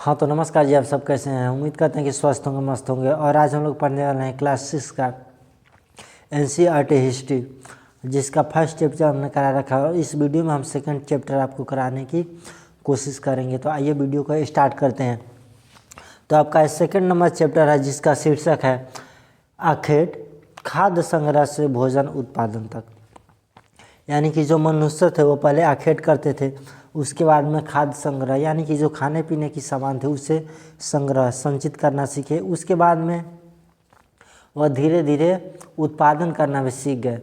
हाँ तो नमस्कार जी, आप सब कैसे हैं। उम्मीद करते हैं कि स्वस्थ होंगे, मस्त होंगे। और आज हम लोग पढ़ने वाले हैं क्लास 6 का NCERT हिस्ट्री, जिसका फर्स्ट चैप्टर हमने करा रखा है। और इस वीडियो में हम सेकंड चैप्टर आपको कराने की कोशिश करेंगे। तो आइए वीडियो को स्टार्ट करते हैं। तो आपका सेकंड नंबर चैप्टर है जिसका शीर्षक है आखेट, खाद्य संग्रह से भोजन उत्पादन तक। यानी कि जो मनुष्य थे वो पहले आखेट करते थे, उसके बाद में खाद्य संग्रह यानी कि जो खाने पीने की सामान थे उसे संग्रह संचित करना सीखे। उसके बाद में वह धीरे धीरे उत्पादन करना भी सीख गए।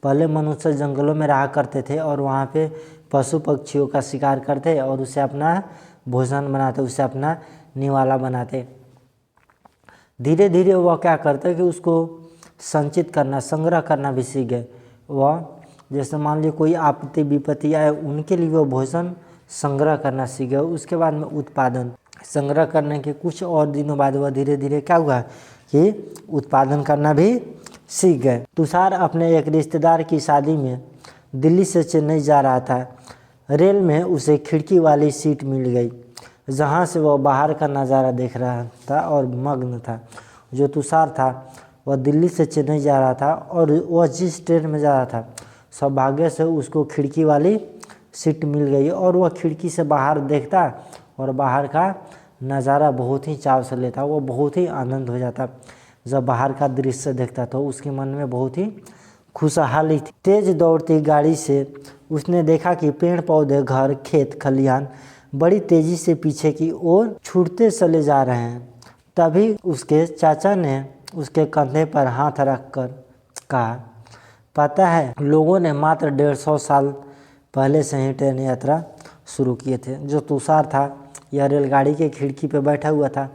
पहले मनुष्य जंगलों में रहा करते थे और वहाँ पे पशु पक्षियों का शिकार करते और उसे अपना भोजन बनाते, उसे अपना निवाला बनाते। धीरे धीरे वह क्या करते कि उसको संचित करना, संग्रह करना भी सीख गए। वह जैसे मान लीजिए कोई आपत्ति विपत्ति आए, उनके लिए वो भोजन संग्रह करना सीख गए। उसके बाद में उत्पादन, संग्रह करने के कुछ और दिनों बाद वह धीरे धीरे क्या हुआ कि उत्पादन करना भी सीख गए। तुषार अपने एक रिश्तेदार की शादी में दिल्ली से चेन्नई जा रहा था। रेल में उसे खिड़की वाली सीट मिल गई, जहाँ से वह बाहर का नज़ारा देख रहा था और मग्न था। जो तुषार था वह दिल्ली से चेन्नई जा रहा था और वह जिस ट्रेन में जा रहा था, सौभाग्य से उसको खिड़की वाली सीट मिल गई और वह खिड़की से बाहर देखता और बाहर का नज़ारा बहुत ही चाव से लेता। वो बहुत ही आनंद हो जाता जब बाहर का दृश्य देखता, तो उसके मन में बहुत ही खुशहाली थी। तेज दौड़ती गाड़ी से उसने देखा कि पेड़ पौधे, घर, खेत खलिहान बड़ी तेज़ी से पीछे की ओर छूटते चले जा रहे हैं। तभी उसके चाचा ने उसके कंधे पर हाथ रखकर कहा, पता है, लोगों ने मात्र 150 साल पहले से ही ट्रेन यात्रा शुरू किए थे। जो तुषार था यह रेलगाड़ी के खिड़की पे बैठा हुआ था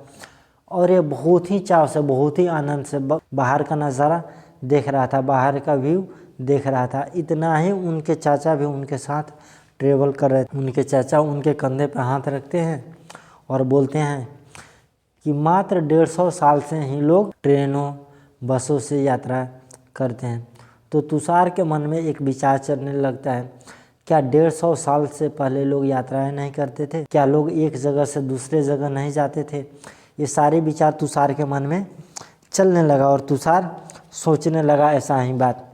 और ये बहुत ही चाव से, बहुत ही आनंद से बाहर का नज़ारा देख रहा था, बाहर का व्यू देख रहा था। इतना ही उनके चाचा भी उनके साथ ट्रेवल कर रहे थे। उनके चाचा उनके कंधे पर हाथ रखते हैं और बोलते हैं कि मात्र 150 साल से ही लोग ट्रेनों बसों से यात्रा करते हैं। तो तुषार के मन में एक विचार चलने लगता है, क्या 150 साल से पहले लोग यात्राएं नहीं करते थे? क्या लोग एक जगह से दूसरे जगह नहीं जाते थे? ये सारे विचार तुषार के मन में चलने लगा और तुषार सोचने लगा ऐसा ही बात।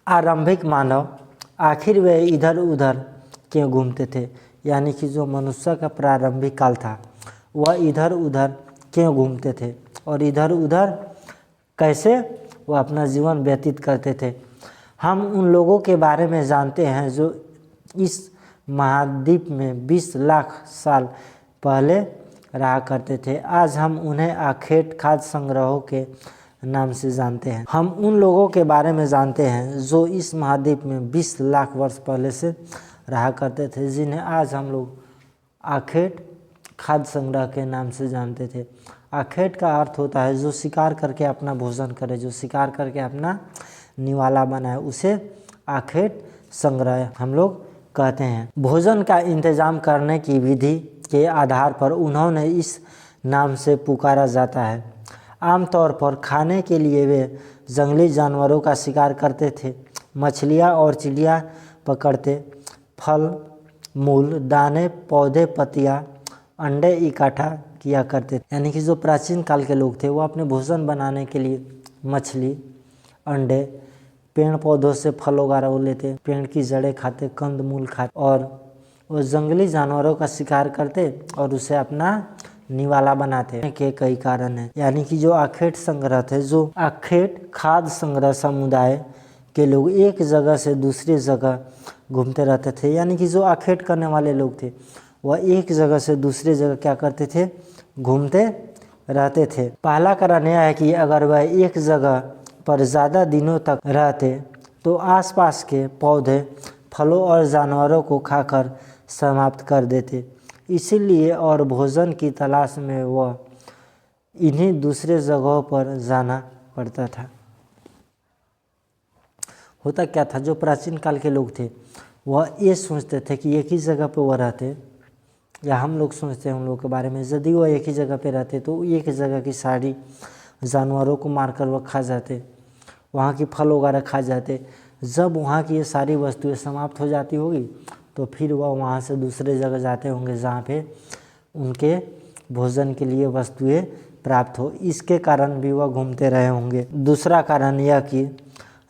आरंभिक मानव आखिर वे इधर उधर क्यों घूमते थे? यानी कि जो मनुष्य का प्रारंभिक काल था वह इधर उधर क्यों घूमते थे और इधर उधर कैसे वो अपना जीवन व्यतीत करते थे। हम उन लोगों के बारे में जानते हैं जो इस महाद्वीप में 20 लाख साल पहले रहा करते थे। आज हम उन्हें आखेट, खाद्य संग्रहों के नाम से जानते हैं। हम उन लोगों के बारे में जानते हैं जो इस महाद्वीप में 20 लाख वर्ष पहले से रहा करते थे, जिन्हें आज हम लोग आखेट, खाद्य संग्रह के नाम से जानते थे। आखेट का अर्थ होता है जो शिकार करके अपना भोजन करे, जो शिकार करके अपना निवाला बनाए, उसे आखेट संग्रह हम लोग कहते हैं। भोजन का इंतजाम करने की विधि के आधार पर उन्होंने इस नाम से पुकारा जाता है। आमतौर पर खाने के लिए वे जंगली जानवरों का शिकार करते थे, मछलियाँ और चिड़िया पकड़ते, फल मूल, दाने, पौधे, पत्तियाँ, अंडे इकट्ठा किया करते थे। यानी कि जो प्राचीन काल के लोग थे वो अपने भोजन बनाने के लिए मछली, अंडे, पेड़ पौधों से फल वगैरह वो लेते, पेड़ की जड़ें खाते, कंद मूल खाते और वो जंगली जानवरों का शिकार करते और उसे अपना निवाला बनाते के कई कारण हैं। यानी कि जो आखेट संग्रह थे, जो आखेट खाद्य संग्रह समुदाय के लोग एक जगह से दूसरी जगह घूमते रहते थे। यानी कि जो आखेट करने वाले लोग थे वह एक जगह से दूसरी जगह क्या करते थे, घूमते रहते थे। पहला कारण यह है कि अगर वह एक जगह पर ज़्यादा दिनों तक रहते तो आसपास के पौधे, फलों और जानवरों को खाकर समाप्त कर देते। इसीलिए और भोजन की तलाश में वह इन्हीं दूसरे जगहों पर जाना पड़ता था। होता क्या था, जो प्राचीन काल के लोग थे वह ये सोचते थे कि एक ही जगह पर वह रहते, या हम लोग सोचते हैं उन लोगों के बारे में, यदि वो एक ही जगह पे रहते तो एक जगह की सारी जानवरों को मारकर वह खा जाते, वहाँ की फल वगैरह खा जाते। जब वहाँ की ये सारी वस्तुएं समाप्त हो जाती होगी तो फिर वह वहाँ से दूसरे जगह जाते होंगे जहाँ पे उनके भोजन के लिए वस्तुएं प्राप्त हो, इसके कारण भी वह घूमते रहे होंगे। दूसरा कारण यह कि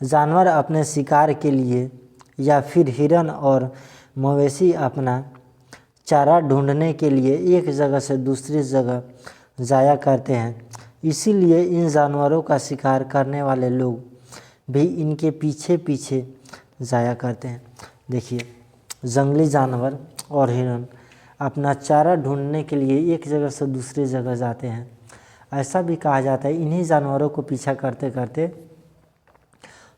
जानवर अपने शिकार के लिए या फिर हिरन और मवेशी अपना चारा ढूंढने के लिए एक जगह से दूसरी जगह जाया करते हैं, इसीलिए इन जानवरों का शिकार करने वाले लोग भी इनके पीछे पीछे जाया करते हैं। देखिए, जंगली जानवर और हिरन अपना चारा ढूंढने के लिए एक जगह से दूसरी जगह जाते हैं। ऐसा भी कहा जाता है इन्हीं जानवरों को पीछा करते करते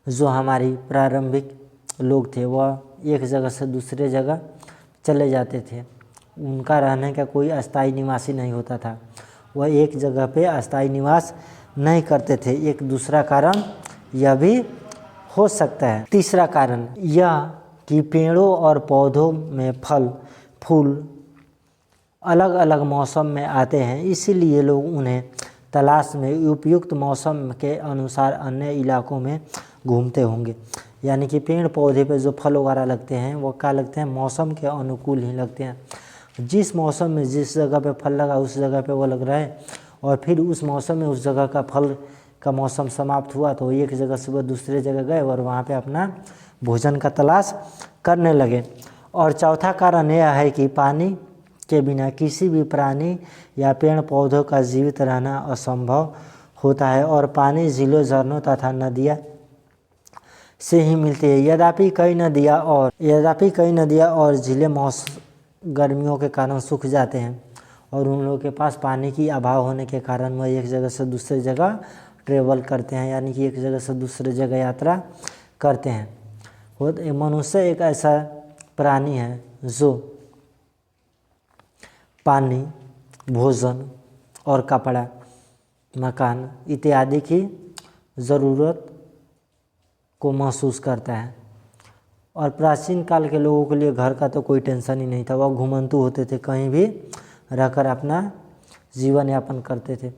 जो हमारी प्रारंभिक लोग थे वह एक जगह से दूसरे जगह चले जाते थे। उनका रहने का कोई अस्थायी निवासी नहीं होता था, वह एक जगह पे अस्थायी निवास नहीं करते थे। एक दूसरा कारण यह भी हो सकता है। तीसरा कारण यह कि पेड़ों और पौधों में फल फूल अलग अलग मौसम में आते हैं, इसीलिए लोग उन्हें तलाश में उपयुक्त मौसम के अनुसार अन्य इलाकों में घूमते होंगे। यानी कि पेड़ पौधे पे जो फल वगैरह लगते हैं वो क्या लगते हैं, मौसम के अनुकूल ही लगते हैं। जिस मौसम में जिस जगह पे फल लगा उस जगह पे वो लग रहा है, और फिर उस मौसम में उस जगह का फल का मौसम समाप्त हुआ तो एक जगह से वह दूसरे जगह गए और वहाँ पे अपना भोजन का तलाश करने लगे। और चौथा कारण यह है कि पानी के बिना किसी भी प्राणी या पेड़ पौधों का जीवित रहना असंभव होता है, और पानी झीलों झरनों तथा नदियाँ से ही मिलती है। यद्यपि कई नदियाँ और झीलें गर्मियों के कारण सूख जाते हैं और उन लोगों के पास पानी की अभाव होने के कारण वह एक जगह से दूसरी जगह ट्रेवल करते हैं, यानी कि एक जगह से दूसरी जगह यात्रा करते हैं। मनुष्य एक ऐसा प्राणी है जो पानी, भोजन और कपड़ा, मकान इत्यादि की ज़रूरत को महसूस करता है। और प्राचीन काल के लोगों के लिए घर का तो कोई टेंशन ही नहीं था, वह घुमंतु होते थे, कहीं भी रहकर अपना जीवन यापन करते थे।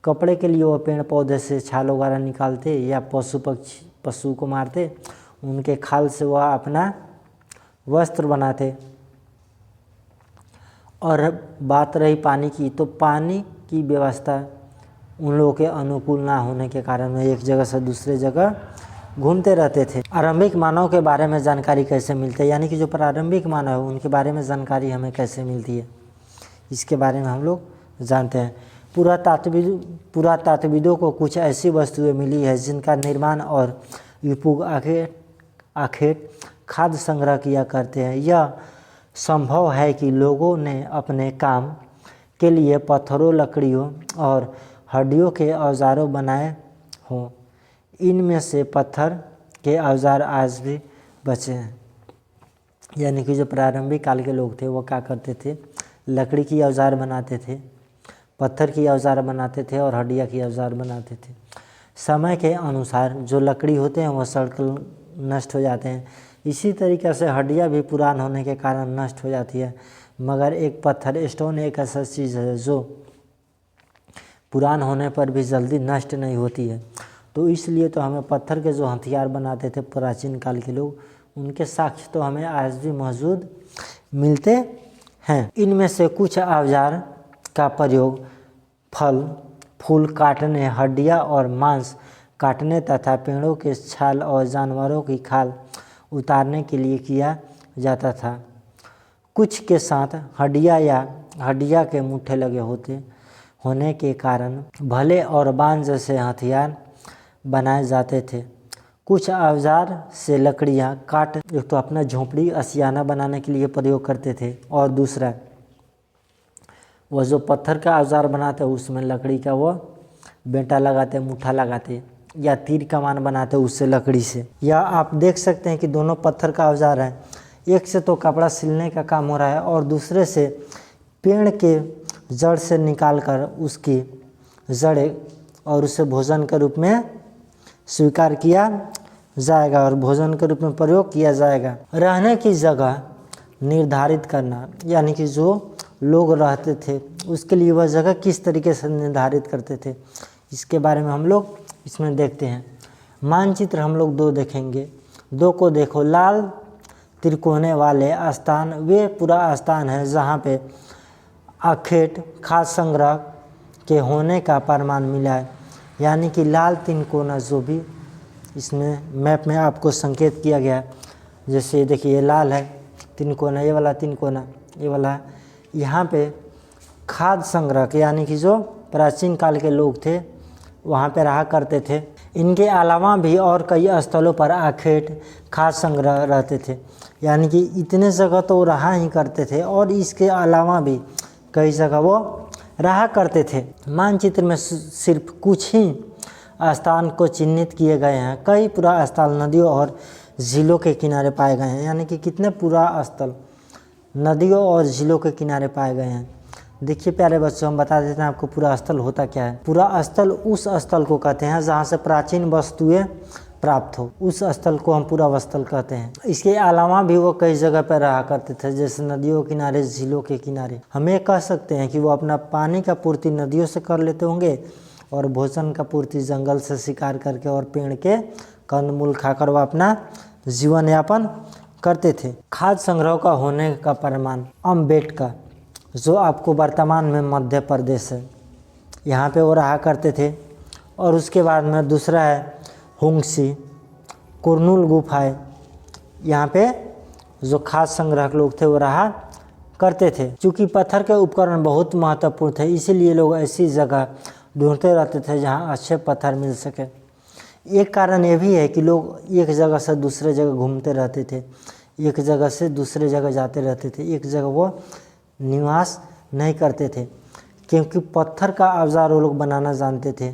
कपड़े के लिए वह पेड़ पौधे से छाल वगैरह निकालते या पशु को मारते, उनके खाल से वह अपना वस्त्र बनाते। और बात रही पानी की, तो पानी की व्यवस्था उन लोगों के अनुकूल ना होने के कारण वे एक जगह से दूसरे जगह घूमते रहते थे। आरंभिक मानव के बारे में जानकारी कैसे मिलती है, यानी कि जो प्रारंभिक मानव है उनके बारे में जानकारी हमें कैसे मिलती है, इसके बारे में हम लोग जानते हैं। पुरातात्विदों को कुछ ऐसी वस्तुएं मिली है जिनका निर्माण और उपयोग आखेट खाद्य संग्रह किया करते हैं। यह संभव है कि लोगों ने अपने काम के लिए पत्थरों, लकड़ियों और हड्डियों के औजारों बनाए हों। इनमें से पत्थर के औजार आज भी बचे हैं। यानी कि जो प्रारंभिक काल के लोग थे वो क्या करते थे, लकड़ी की औजार बनाते थे, पत्थर की औजार बनाते थे और हड्डियाँ की औजार बनाते थे। समय के अनुसार जो लकड़ी होते हैं वह सड़कर नष्ट हो जाते हैं, इसी तरीके से हड्डियाँ भी पुरान होने के कारण नष्ट हो जाती है। मगर एक पत्थर, स्टोन एक ऐसा चीज़ है जो पुरान होने पर भी जल्दी नष्ट नहीं होती है। तो इसलिए तो हमें पत्थर के जो हथियार बनाते थे प्राचीन काल के लोग, उनके साक्ष्य तो हमें आज भी मौजूद मिलते हैं। इनमें से कुछ औजार का प्रयोग फल फूल काटने, हड्डियाँ और मांस काटने तथा पेड़ों के छाल और जानवरों की खाल उतारने के लिए किया जाता था। कुछ के साथ हड्डियाँ के मुट्ठे लगे होने के कारण भले और बाण जैसे हथियार बनाए जाते थे। कुछ औजार से लकड़ियाँ काट एक तो अपना झोंपड़ी आशियाना बनाने के लिए प्रयोग करते थे, और दूसरा वह जो पत्थर का औजार बनाते उसमें लकड़ी का वो बेंटा लगाते, मुट्ठा लगाते, या तीर कमान बनाते उससे लकड़ी से। या आप देख सकते हैं कि दोनों पत्थर का औजार है, एक से तो कपड़ा सिलने का काम हो रहा है और दूसरे से पेड़ के जड़ से निकाल कर उसकी जड़ें और उसे भोजन के रूप में स्वीकार किया जाएगा और भोजन के रूप में प्रयोग किया जाएगा। रहने की जगह निर्धारित करना, यानी कि जो लोग रहते थे उसके लिए वह जगह किस तरीके से निर्धारित करते थे, इसके बारे में हम लोग इसमें देखते हैं। मानचित्र हम लोग दो देखेंगे, दो को देखो। लाल त्रिकोणे वाले स्थान वे पूरा स्थान है जहाँ पे आखेट खाद्य संग्रह के होने का प्रमाण मिला है। यानी कि लाल तिनकोना जो भी इसमें मैप में आपको संकेत किया गया है, जैसे देखिए ये लाल है तिनकोना, ये वाला तिनकोना, ये वाला है। यहाँ पे खाद्य संग्रह यानी कि जो प्राचीन काल के लोग थे वहाँ पे रहा करते थे। इनके अलावा भी और कई स्थलों पर आखेट खाद्य संग्रह रहते थे, यानी कि इतने जगह तो रहा ही करते थे और इसके अलावा भी कई जगह वो रहा करते थे। मानचित्र में सिर्फ कुछ ही स्थान को चिन्हित किए गए हैं। कई पुरा स्थल नदियों और झीलों के किनारे पाए गए हैं, यानी कि कितने पुरा स्थल नदियों और झीलों के किनारे पाए गए हैं। देखिए प्यारे बच्चों, हम बता देते हैं आपको पुरा स्थल होता क्या है। पुरा स्थल उस स्थल को कहते हैं जहाँ से प्राचीन वस्तुएं प्राप्त हो, उस स्थल को हम पुरा स्थल कहते हैं। इसके अलावा भी वो कई जगह पर रहा करते थे, जैसे नदियों के किनारे, झीलों के किनारे। हम ये कह सकते हैं कि वो अपना पानी का पूर्ति नदियों से कर लेते होंगे और भोजन का पूर्ति जंगल से शिकार करके और पेड़ के कंदमूल खाकर वो अपना जीवन यापन करते थे। खाद्य संग्रह का होने का प्रमाण अम्बेडकर, जो आपको वर्तमान में मध्य प्रदेश है, यहाँ पे वो रहा करते थे। और उसके बाद में दूसरा है हुंगसी, कुरनूल गुफाएं, यहाँ पे जो खाद्य संग्रह लोग थे वो रहा करते थे। चूँकि पत्थर के उपकरण बहुत महत्वपूर्ण थे, इसीलिए लोग ऐसी जगह ढूंढते रहते थे जहाँ अच्छे पत्थर मिल सके। एक कारण ये भी है कि लोग एक जगह से दूसरे जगह घूमते रहते थे, एक जगह से दूसरे जगह जाते रहते थे, एक जगह वो निवास नहीं करते थे, क्योंकि पत्थर का औजार वो लोग बनाना जानते थे।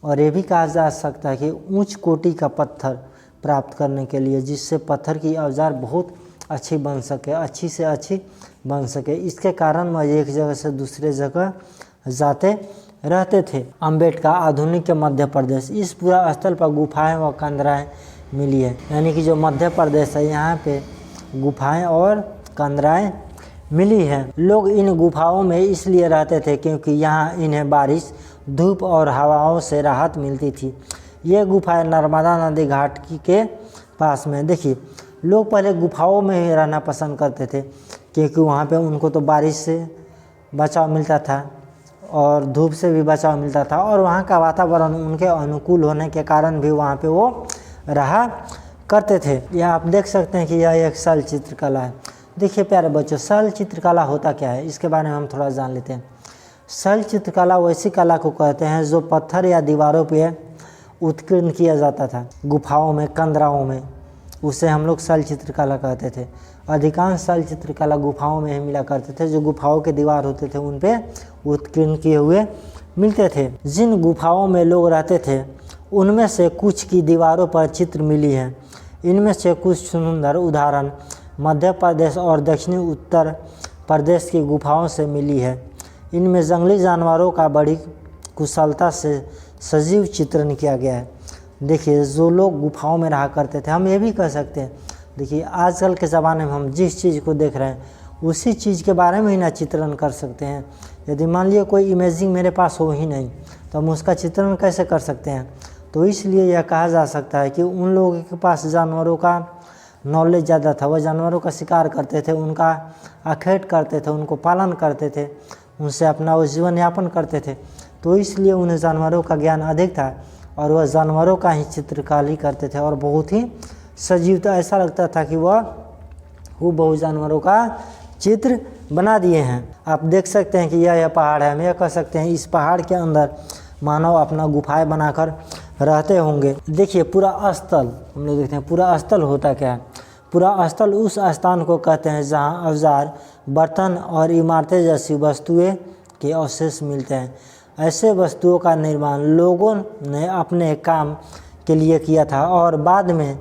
और ये भी कहा जा सकता है कि उच्च कोटि का पत्थर प्राप्त करने के लिए, जिससे पत्थर की औजार बहुत अच्छी बन सके, अच्छी से अच्छी बन सके, इसके कारण वह एक जगह से दूसरे जगह जाते रहते थे। अम्बेडकर आधुनिक के मध्य प्रदेश, इस पूरा स्थल पर गुफाएं व कंदराएं मिली है। यानी कि जो मध्य प्रदेश है यहाँ पे गुफाएं और कंदराएं मिली है। लोग इन गुफाओं में इसलिए रहते थे क्योंकि यहाँ इन्हें बारिश, धूप और हवाओं से राहत मिलती थी। ये गुफाएं नर्मदा नदी घाट के पास में। देखिए लोग पहले गुफाओं में ही रहना पसंद करते थे, क्योंकि वहाँ पे उनको तो बारिश से बचाव मिलता था और धूप से भी बचाव मिलता था, और वहाँ का वातावरण उनके अनुकूल होने के कारण भी वहाँ पे वो रहा करते थे। यह आप देख सकते हैं कि यह एक शैल चित्रकला है। देखिए प्यारे बच्चों, शैल चित्रकला होता क्या है, इसके बारे में हम थोड़ा जान लेते हैं। शैल चित्रकला वैसी कला को कहते हैं जो पत्थर या दीवारों पे उत्कीर्ण किया जाता था, गुफाओं में, कंदराओं में, उसे हम लोग शैल चित्रकला कहते थे। अधिकांश शैल चित्रकला गुफाओं में ही मिला करते थे। जो गुफाओं के दीवार होते थे उन पे उत्कीर्ण किए हुए मिलते थे। जिन गुफाओं में लोग रहते थे उनमें से कुछ की दीवारों पर चित्र मिली हैं। इनमें से कुछ सुंदर उदाहरण मध्य प्रदेश और दक्षिणी उत्तर प्रदेश की गुफाओं से मिली है। इनमें जंगली जानवरों का बड़ी कुशलता से सजीव चित्रण किया गया है। देखिए जो लोग गुफाओं में रहा करते थे, हम ये भी कह सकते हैं, देखिए आजकल के ज़माने में हम जिस चीज़ को देख रहे हैं उसी चीज़ के बारे में ही ना चित्रण कर सकते हैं। यदि मान लिया कोई इमेजिंग मेरे पास हो ही नहीं तो हम उसका चित्रण कैसे कर सकते हैं। तो इसलिए यह कहा जा सकता है कि उन लोगों के पास जानवरों का नॉलेज ज़्यादा था, वह जानवरों का शिकार करते थे, उनका आखेट करते थे, उनको पालन करते थे, उनसे अपना वो जीवन यापन करते थे। तो इसलिए उन्हें जानवरों का ज्ञान अधिक था और वह जानवरों का ही चित्रकारी करते थे और बहुत ही सजीव था। ऐसा लगता था कि वह बहुत जानवरों का चित्र बना दिए हैं। आप देख सकते हैं कि यह पहाड़ है। हम यह कह सकते हैं इस पहाड़ के अंदर मानव अपना गुफाएं बनाकर रहते होंगे। देखिए पूरा स्थल, हम लोग देखते हैं पूरा स्थल होता क्या है। पूरा स्थल उस स्थान को कहते हैं जहां औजार, बर्तन और इमारतें जैसी वस्तुएं के अवशेष मिलते हैं। ऐसे वस्तुओं का निर्माण लोगों ने अपने काम के लिए किया था और बाद में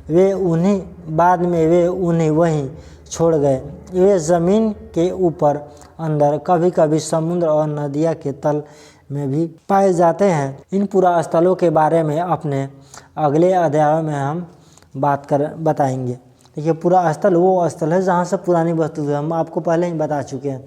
वे उन्हें वहीं छोड़ गए। वे ज़मीन के ऊपर, अंदर, कभी कभी समुद्र और नदियाँ के तल में भी पाए जाते हैं। इन पुरा स्थलों के बारे में अपने अगले अध्याय में हम बताएंगे। देखिए पूरा स्थल वो स्थल है जहाँ से पुरानी वस्तु है, हम आपको पहले ही बता चुके हैं।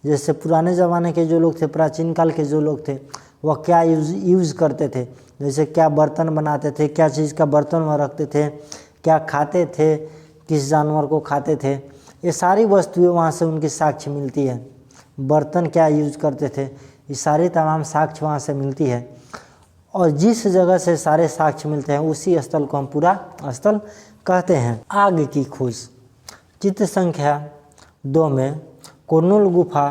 जैसे पुराने ज़माने के जो लोग थे, प्राचीन काल के जो लोग थे, वह क्या यूज़ करते थे, जैसे क्या बर्तन बनाते थे, क्या चीज़ का बर्तन वह रखते थे, क्या खाते थे, किस जानवर को खाते थे, ये सारी वस्तुएं वहाँ से उनकी साक्ष्य मिलती है। बर्तन क्या यूज करते थे, ये सारी तमाम साक्ष्य वहाँ से मिलती है। और जिस जगह से सारे साक्ष्य मिलते हैं उसी स्थल को हम पूरा स्थल कहते हैं। आग की खोज। चित्र संख्या 2 में कुरनूल गुफा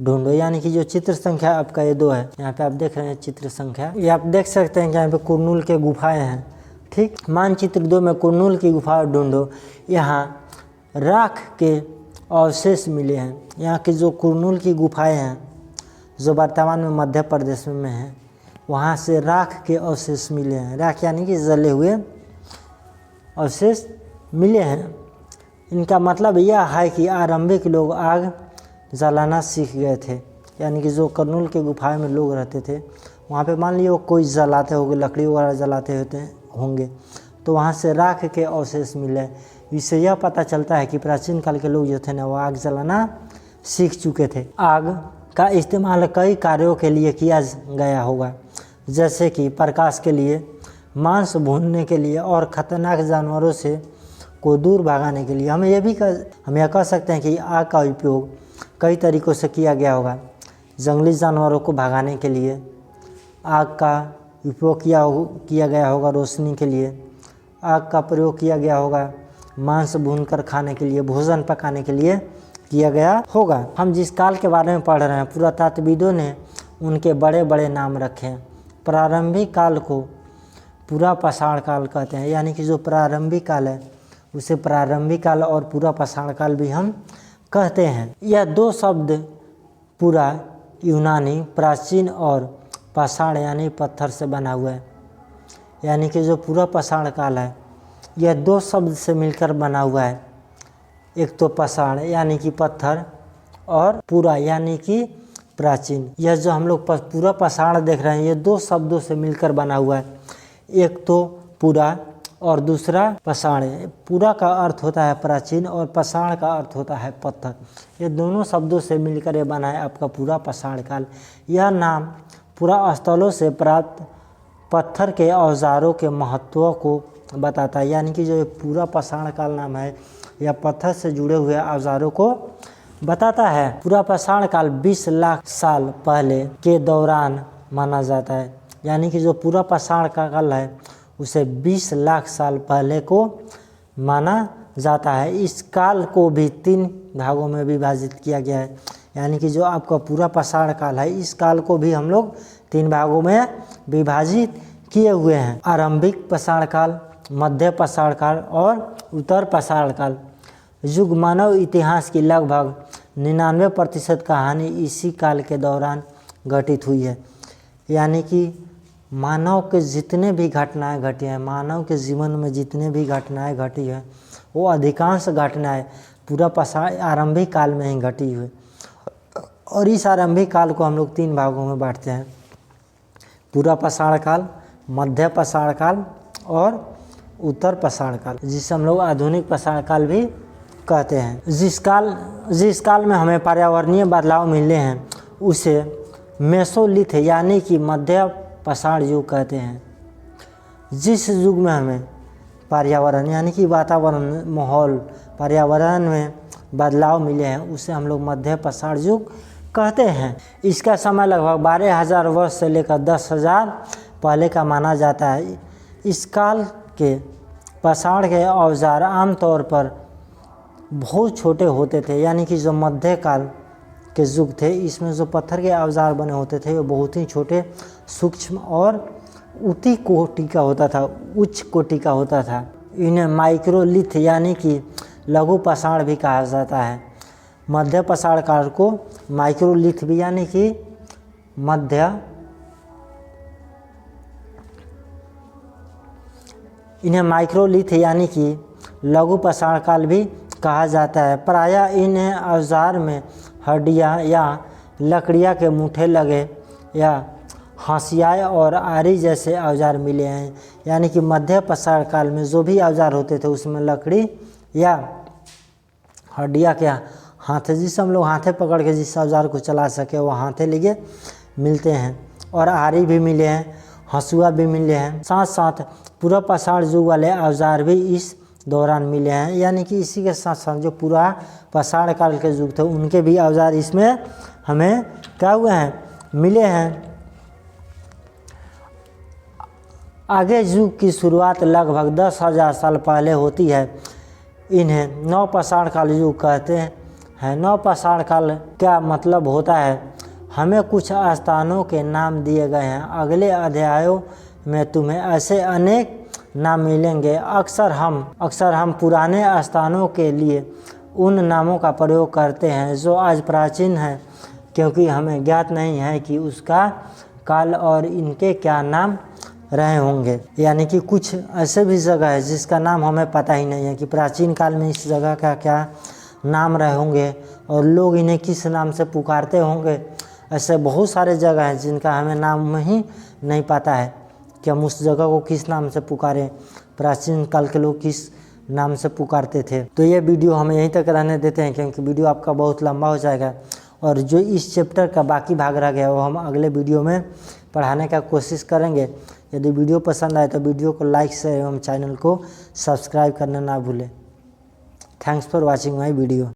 ढूंढो, यानी कि जो चित्र संख्या आपका ये 2 है, यहाँ पे आप देख रहे हैं चित्र संख्या, ये आप देख सकते हैं कि यहाँ पे कुरनूल के गुफाएं हैं। ठीक, मानचित्र 2 में कुरनूल की गुफा ढूंढो। यहाँ राख के अवशेष मिले हैं। यहाँ की जो कुरनूल की गुफाएं हैं जो वर्तमान में मध्य प्रदेश में है, वहाँ से राख के अवशेष मिले हैं। राख यानी कि जले हुए अवशेष मिले हैं। इनका मतलब यह है कि आरंभिक लोग आग जलाना सीख गए थे, यानी कि जो कुरनूल के गुफाएं में लोग रहते थे वहाँ पे मान लिया कोई जलाते होंगे, लकड़ी वगैरह जलाते होंगे, तो वहाँ से राख के अवशेष मिले। इससे यह पता चलता है कि प्राचीन काल के लोग जो थे ना वो आग जलाना सीख चुके थे। आग का इस्तेमाल कई कार्यों के लिए किया गया होगा, जैसे कि प्रकाश के लिए, मांस भूनने के लिए और ख़तरनाक जानवरों से को दूर भगाने के लिए। हम यह कह सकते हैं कि आग का उपयोग कई तरीक़ों से किया गया होगा। जंगली जानवरों को भगाने के लिए आग का उपयोग किया गया होगा, रोशनी के लिए आग का प्रयोग किया गया होगा, मांस भूनकर खाने के लिए, भोजन पकाने के लिए किया गया होगा। हम जिस काल के बारे में पढ़ रहे हैं, पुरातत्वविदों ने उनके बड़े बड़े नाम रखे हैं। प्रारंभिक काल को पूरा पाषाण काल कहते हैं, यानी कि जो प्रारंभिक काल है उसे प्रारंभिक काल और पूरा पाषाण काल भी हम कहते हैं। यह 2 शब्द पूरा यूनानी, प्राचीन और पाषाण यानी पत्थर से बना हुआ है, यानी कि जो पूरा पाषाण काल है यह 2 शब्द से मिलकर बना हुआ है। एक तो पाषाण यानी कि पत्थर और पूरा यानी कि प्राचीन। यह जो हम लोग पूरा पाषाण देख रहे हैं ये 2 शब्दों से मिलकर बना हुआ है, एक तो पूरा और दूसरा पाषाण। पूरा का अर्थ होता है प्राचीन और पाषाण का अर्थ होता है पत्थर। ये दोनों शब्दों से मिलकर ये बना है आपका पूरा पाषाण काल। यह नाम पूरा स्थलों से प्राप्त पत्थर के औजारों के महत्व को बताता है, यानी कि जो पूरा पाषाण काल नाम है यह पत्थर से जुड़े हुए औजारों को बताता है। पूरा पाषाण काल 20 लाख साल पहले के दौरान माना जाता है, यानी कि जो पूरा पाषाण का काल है उसे 20 लाख साल पहले को माना जाता है। इस काल को भी 3 भागों में विभाजित किया गया है, यानी कि जो आपका पूरा पाषाण काल है इस काल को भी हम लोग 3 भागों में विभाजित किए हुए हैं। आरंभिक पाषाण काल, मध्य पाषाण काल और उत्तर पाषाण काल। युग मानव इतिहास की लगभग 99% कहानी इसी काल के दौरान घटित हुई है, यानी कि मानव के जितने भी घटनाएं घटी हैं, मानव के जीवन में जितने भी घटनाएं घटी हैं वो अधिकांश घटनाएं पूरा पाषाण आरंभिक काल में ही घटी हुई। और इस आरंभिक काल को हम लोग 3 भागों में बांटते हैं, पूरा पाषाण काल, मध्य पाषाण काल और उत्तर पाषाण काल, जिसे हम लोग आधुनिक पाषाण काल भी कहते हैं। जिस काल में हमें पर्यावरणीय बदलाव मिले हैं उसे मेसोलिथ यानी कि मध्य पाषाण युग कहते हैं। जिस युग में हमें पर्यावरण यानी कि वातावरण, माहौल, पर्यावरण में बदलाव मिले हैं उसे हम लोग मध्य पाषाण युग कहते हैं। इसका समय लगभग 12,000 वर्ष से लेकर 10,000 पहले का माना जाता है। इस काल के पाषाण के औजार आमतौर पर बहुत छोटे होते थे, यानी कि जो मध्य काल के युग थे इसमें जो पत्थर के औजार बने होते थे वो बहुत ही छोटे, सूक्ष्म और उच्च कोटि का होता था। इन्हें माइक्रोलिथ यानी कि लघु पाषाण भी कहा जाता है। मध्य पाषाण काल को माइक्रोलिथ भी यानी कि इन्हें माइक्रोलिथ यानी कि लघु पाषाण काल भी कहा जाता है। प्रायः इन औजार में हड्डियाँ या लकड़ियाँ के मुठे लगे या हंसियाए और आरी जैसे औजार मिले हैं, यानी कि मध्य पाषाण काल में जो भी औजार होते थे उसमें लकड़ी या हड्डियाँ के हाथे, जिससे हम लोग हाथे पकड़ के जिस औजार को चला सके वो हाथे लगे मिलते हैं, और आरी भी मिले हैं, हंसुआ भी मिले हैं। साथ साथ पूरा पाषाण युग वाले औजार भी इस दौरान मिले हैं, यानी कि इसी के साथ साथ जो पूरा पाषाण काल के युग थे उनके भी औजार इसमें हमें क्या हुए हैं, मिले हैं। आगे युग की शुरुआत लगभग 10,000 साल पहले होती है। इन्हें नवपाषाण काल युग कहते हैं। नवपाषाण काल क्या मतलब होता है? हमें कुछ स्थानों के नाम दिए गए हैं। अगले अध्यायों में तुम्हें ऐसे अनेक नाम मिलेंगे। अक्सर हम पुराने स्थानों के लिए उन नामों का प्रयोग करते हैं जो आज प्राचीन हैं, क्योंकि हमें ज्ञात नहीं है कि उसका काल और इनके क्या नाम रहे होंगे। यानी कि कुछ ऐसे भी जगह है जिसका नाम हमें पता ही नहीं है कि प्राचीन काल में इस जगह का क्या नाम रहे होंगे और लोग इन्हें किस नाम से पुकारते होंगे। ऐसे बहुत सारे जगह हैं जिनका हमें नाम ही नहीं पता है कि हम उस जगह को किस नाम से पुकारें, प्राचीन काल के लोग किस नाम से पुकारते थे। तो ये वीडियो हम यहीं तक रहने देते हैं, क्योंकि वीडियो आपका बहुत लंबा हो जाएगा और जो इस चैप्टर का बाकी भाग रह गया वो हम अगले वीडियो में पढ़ाने का कोशिश करेंगे। यदि वीडियो पसंद आए तो वीडियो को लाइक शेयर एवं चैनल को सब्सक्राइब करना ना भूलें। Thanks for watching my video.